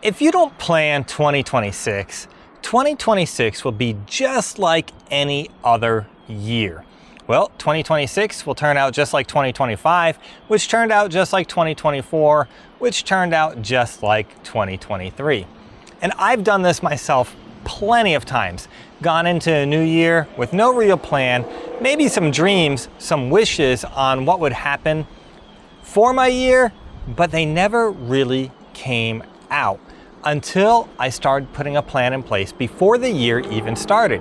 If you don't plan 2026, 2026 will be just like any other year. Well, 2026 will turn out just like 2025, which turned out just like 2024, which turned out just like 2023. And I've done this myself plenty of times. Gone into a new year with no real plan, maybe some dreams, some wishes on what would happen for my year, but they never really came out until I started putting a plan in place before the year even started.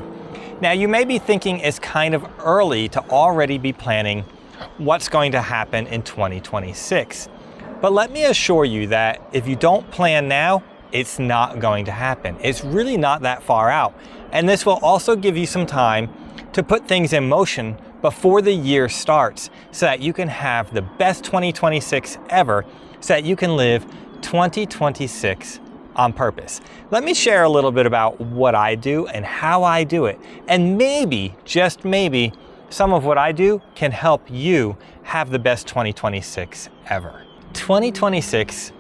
Now, you may be thinking it's kind of early to already be planning what's going to happen in 2026. But let me assure you that if you don't plan now, it's not going to happen. It's really not that far out. And this will also give you some time to put things in motion before the year starts so that you can have the best 2026 ever, so that you can live 2026 on purpose. Let me share a little bit about what I do and how I do it. And maybe, just maybe, some of what I do can help you have the best 2026 ever. 2026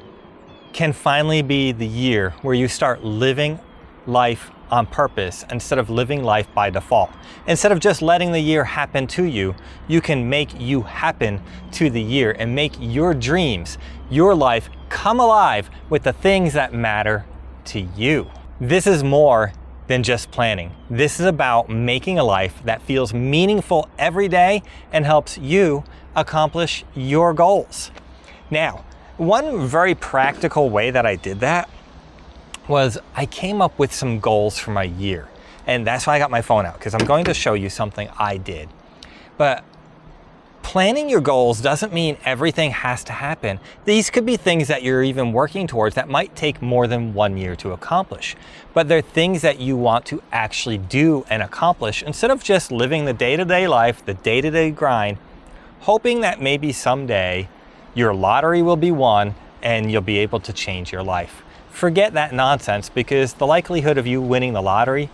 can finally be the year where you start living life on purpose instead of living life by default. Instead of just letting the year happen to you, you can make you happen to the year and make your dreams, your life come alive with the things that matter to you. This is more than just planning. This is about making a life that feels meaningful every day and helps you accomplish your goals. Now, one very practical way that I did that was I came up with some goals for my year. And that's why I got my phone out, because I'm going to show you something I did. But planning your goals doesn't mean everything has to happen. These could be things that you're even working towards that might take more than 1 year to accomplish. But they're things that you want to actually do and accomplish instead of just living the day-to-day life, the day-to-day grind, hoping that maybe someday your lottery will be won and you'll be able to change your life. Forget that nonsense, because the likelihood of you winning the lottery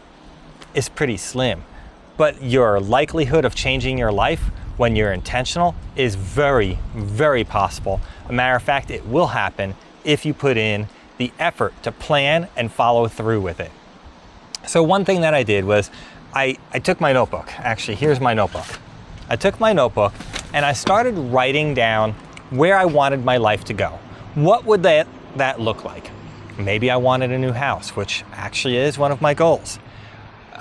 is pretty slim. But your likelihood of changing your life when you're intentional is very, very possible. A matter of fact, it will happen if you put in the effort to plan and follow through with it. So one thing that I did was I took my notebook. Actually, here's my notebook. I took my notebook and I started writing down where I wanted my life to go. What would that look like? Maybe I wanted a new house, which actually is one of my goals.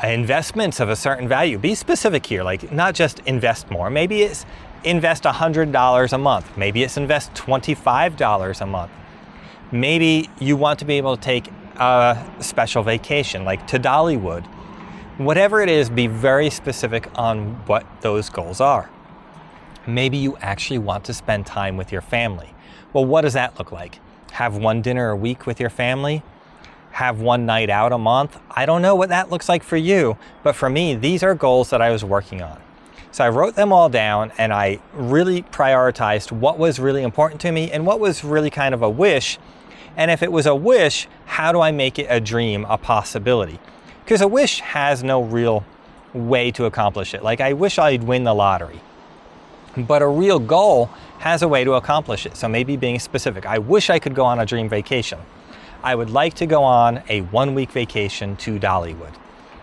Investments of a certain value. Be specific here, like not just invest more. Maybe it's invest $100 a month. Maybe it's invest $25 a month. Maybe you want to be able to take a special vacation, like to Dollywood. Whatever it is, be very specific on what those goals are. Maybe you actually want to spend time with your family. Well, what does that look like? Have one dinner a week with your family? Have one night out a month? I don't know what that looks like for you, but for me, these are goals that I was working on. So I wrote them all down and I really prioritized what was really important to me and what was really kind of a wish. And if it was a wish, how do I make it a dream, a possibility? Because a wish has no real way to accomplish it. Like, I wish I'd win the lottery. But a real goal has a way to accomplish it. So maybe being specific. I wish I could go on a dream vacation. I would like to go on a 1-week vacation to Dollywood.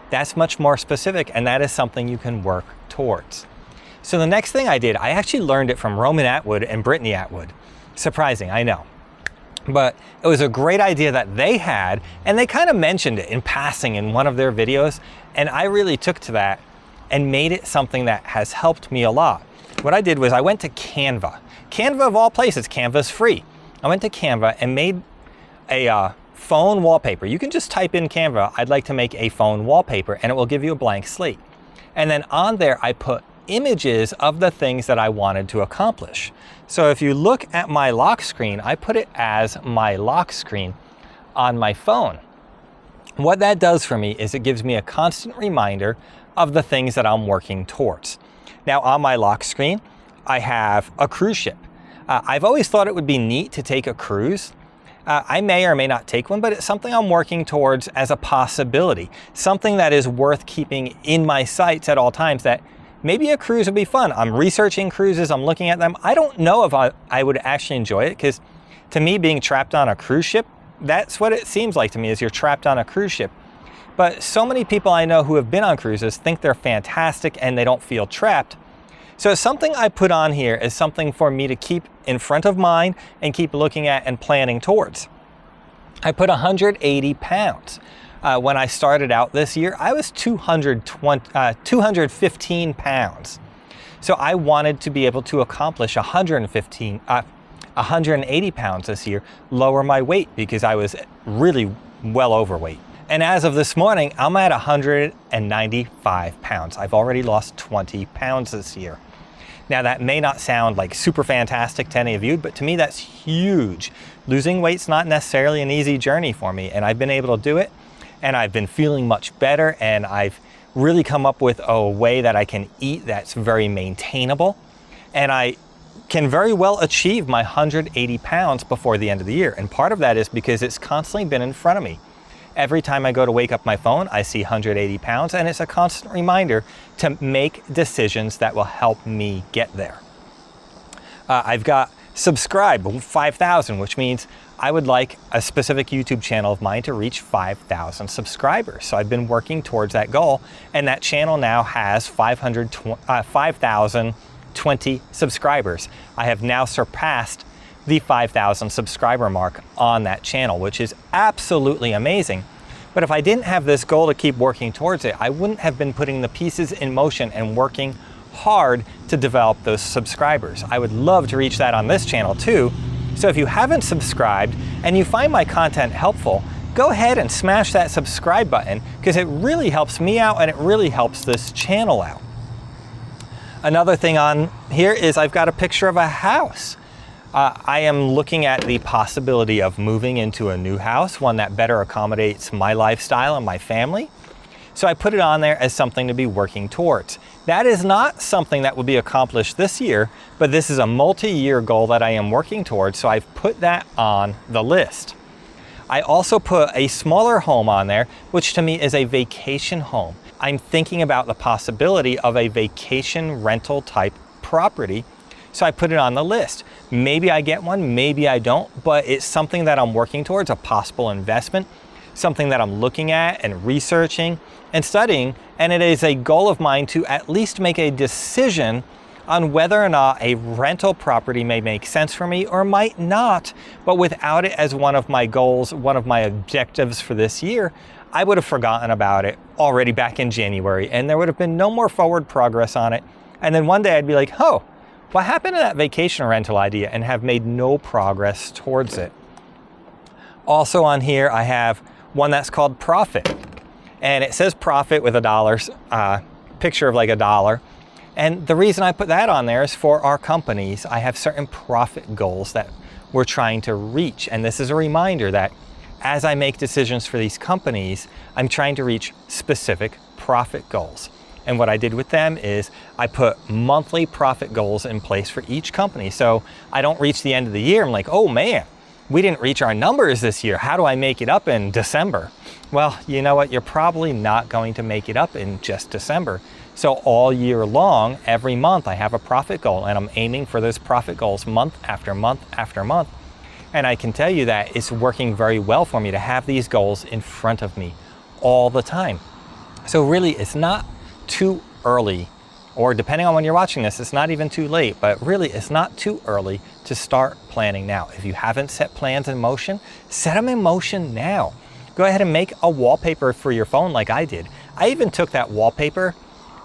That's much more specific, and that is something you can work towards. So the next thing I did, I actually learned it from Roman Atwood and Brittany Atwood. Surprising, I know. But it was a great idea that they had, and they kind of mentioned it in passing in one of their videos, and I really took to that and made it something that has helped me a lot. What I did was I went to Canva. Canva, of all places, Canva's free. I went to Canva and made a phone wallpaper. You can just type in Canva, I'd like to make a phone wallpaper, and it will give you a blank slate. And then on there, I put images of the things that I wanted to accomplish. So if you look at my lock screen, I put it as my lock screen on my phone. What that does for me is it gives me a constant reminder of the things that I'm working towards. Now on my lock screen, I have a cruise ship. I've always thought it would be neat to take a cruise. I may or may not take one, but it's something I'm working towards as a possibility. Something that is worth keeping in my sights at all times, that maybe a cruise would be fun. I'm researching cruises, I'm looking at them. I don't know if I would actually enjoy it, because to me, being trapped on a cruise ship that's what it seems like to me, is you're trapped on a cruise ship. But so many people I know who have been on cruises think they're fantastic and they don't feel trapped. So something I put on here is something for me to keep in front of mind and keep looking at and planning towards. I put 180 pounds. When I started out this year, I was 215 pounds. So I wanted to be able to accomplish 180 pounds this year, lower my weight because I was really well overweight. And as of this morning, I'm at 195 pounds. I've already lost 20 pounds this year. Now that may not sound like super fantastic to any of you, but to me that's huge. Losing weight's not necessarily an easy journey for me, and I've been able to do it, and I've been feeling much better, and I've really come up with a way that I can eat that's very maintainable, and I can very well achieve my 180 pounds before the end of the year. And part of that is because it's constantly been in front of me. Every time I go to wake up my phone, I see 180 pounds, and it's a constant reminder to make decisions that will help me get there. I've got subscribe 5,000, which means I would like a specific YouTube channel of mine to reach 5,000 subscribers. So I've been working towards that goal, and that channel now has 5,020 subscribers. I have now surpassed the 5,000 subscriber mark on that channel, which is absolutely amazing. But if I didn't have this goal to keep working towards it, I wouldn't have been putting the pieces in motion and working hard to develop those subscribers. I would love to reach that on this channel too. So if you haven't subscribed and you find my content helpful, go ahead and smash that subscribe button, because it really helps me out and it really helps this channel out. Another thing on here is I've got a picture of a house. I am looking at the possibility of moving into a new house, one that better accommodates my lifestyle and my family. So I put it on there as something to be working towards. That is not something that will be accomplished this year, but this is a multi-year goal that I am working towards, so I've put that on the list. I also put a smaller home on there, which to me is a vacation home. I'm thinking about the possibility of a vacation rental type property, so I put it on the list. Maybe I get one, maybe I don't, but it's something that I'm working towards, a possible investment, something that I'm looking at and researching and studying, and it is a goal of mine to at least make a decision on whether or not a rental property may make sense for me or might not. But without it as one of my goals, one of my objectives for this year, I would have forgotten about it already back in January, and there would have been no more forward progress on it. And then one day I'd be like, oh, what happened to that vacation rental idea, and have made no progress towards it. Also on here, I have one that's called Profit, and it says profit with a dollar, picture of like $1. And the reason I put that on there is for our companies. I have certain profit goals that we're trying to reach. And this is a reminder that as I make decisions for these companies, I'm trying to reach specific profit goals. And what I did with them is I put monthly profit goals in place for each company. So I don't reach the end of the year, I'm like, oh man, we didn't reach our numbers this year. How do I make it up in December? Well, you know what? You're probably not going to make it up in just December. So all year long, every month, I have a profit goal, and I'm aiming for those profit goals month after month after month. And I can tell you that it's working very well for me to have these goals in front of me all the time. So really, it's not too early, or depending on when you're watching this, it's not even too late, but really it's not too early to start planning now. If you haven't set plans in motion, set them in motion now. Go ahead and make a wallpaper for your phone like I did. I even took that wallpaper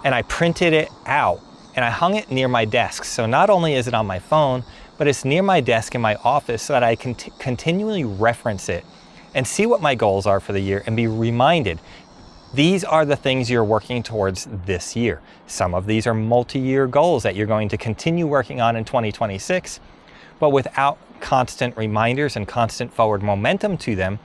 and I printed it out and I hung it near my desk. So not only is it on my phone, but it's near my desk in my office so that I can continually reference it and see what my goals are for the year and be reminded. These are the things you're working towards this year. Some of these are multi-year goals that you're going to continue working on in 2026, but without constant reminders and constant forward momentum to them,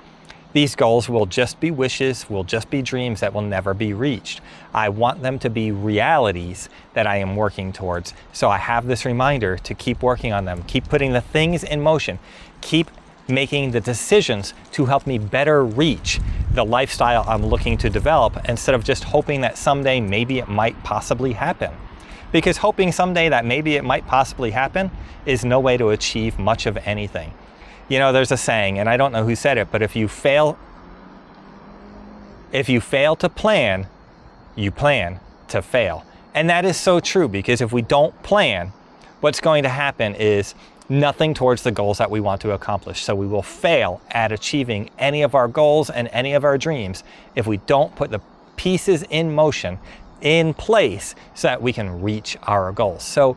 these goals will just be wishes, will just be dreams that will never be reached. I want them to be realities that I am working towards. So I have this reminder to keep working on them, keep putting the things in motion, keep making the decisions to help me better reach the lifestyle I'm looking to develop, instead of just hoping that someday maybe it might possibly happen. Because hoping someday that maybe it might possibly happen is no way to achieve much of anything. You know, there's a saying, and I don't know who said it, but if you fail to plan, you plan to fail. And that is so true, because if we don't plan, what's going to happen is nothing towards the goals that we want to accomplish. So we will fail at achieving any of our goals and any of our dreams if we don't put the pieces in motion, in place, so that we can reach our goals. So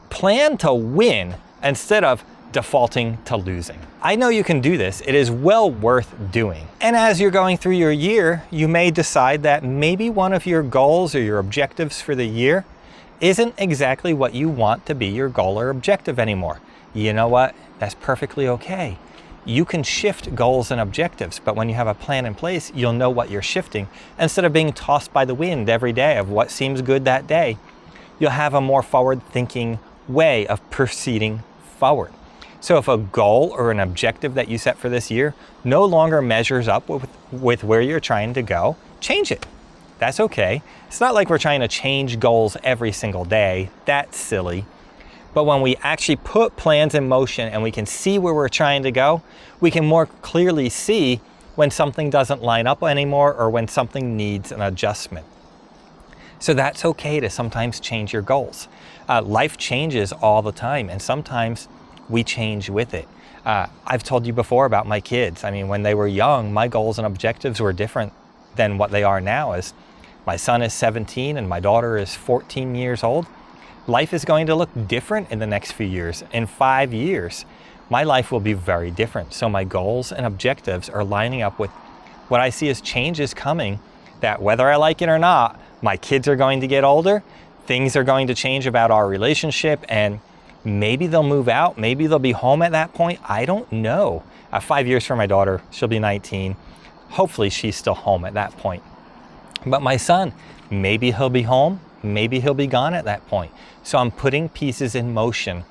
plan to win instead of defaulting to losing. I know you can do this. It is well worth doing. And as you're going through your year, you may decide that maybe one of your goals or your objectives for the year isn't exactly what you want to be your goal or objective anymore. You know what? That's perfectly okay. You can shift goals and objectives, but when you have a plan in place, you'll know what you're shifting. Instead of being tossed by the wind every day of what seems good that day, you'll have a more forward-thinking way of proceeding forward. So if a goal or an objective that you set for this year no longer measures up with where you're trying to go, change it. That's okay. It's not like we're trying to change goals every single day. That's silly. But when we actually put plans in motion and we can see where we're trying to go, we can more clearly see when something doesn't line up anymore or when something needs an adjustment. So that's okay to sometimes change your goals. Life changes all the time, and sometimes we change with it. I've told you before about my kids. I mean, when they were young, my goals and objectives were different than what they are now. As my son is 17 and my daughter is 14 years old, life is going to look different in the next few years. In 5 years, my life will be very different. So my goals and objectives are lining up with what I see as changes coming, that whether I like it or not, my kids are going to get older, things are going to change about our relationship, and maybe they'll move out, maybe they'll be home at that point. I don't know. 5 years for my daughter, she'll be 19. Hopefully she's still home at that point. But my son, maybe he'll be home, maybe he'll be gone at that point. So I'm putting pieces in motion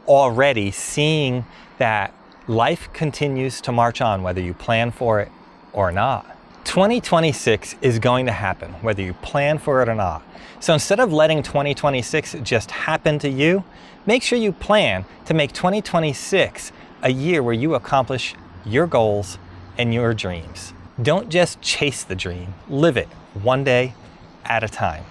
already, seeing that life continues to march on, whether you plan for it or not. 2026 is going to happen, whether you plan for it or not. So instead of letting 2026 just happen to you, make sure you plan to make 2026 a year where you accomplish your goals and your dreams. Don't just chase the dream, live it one day at a time.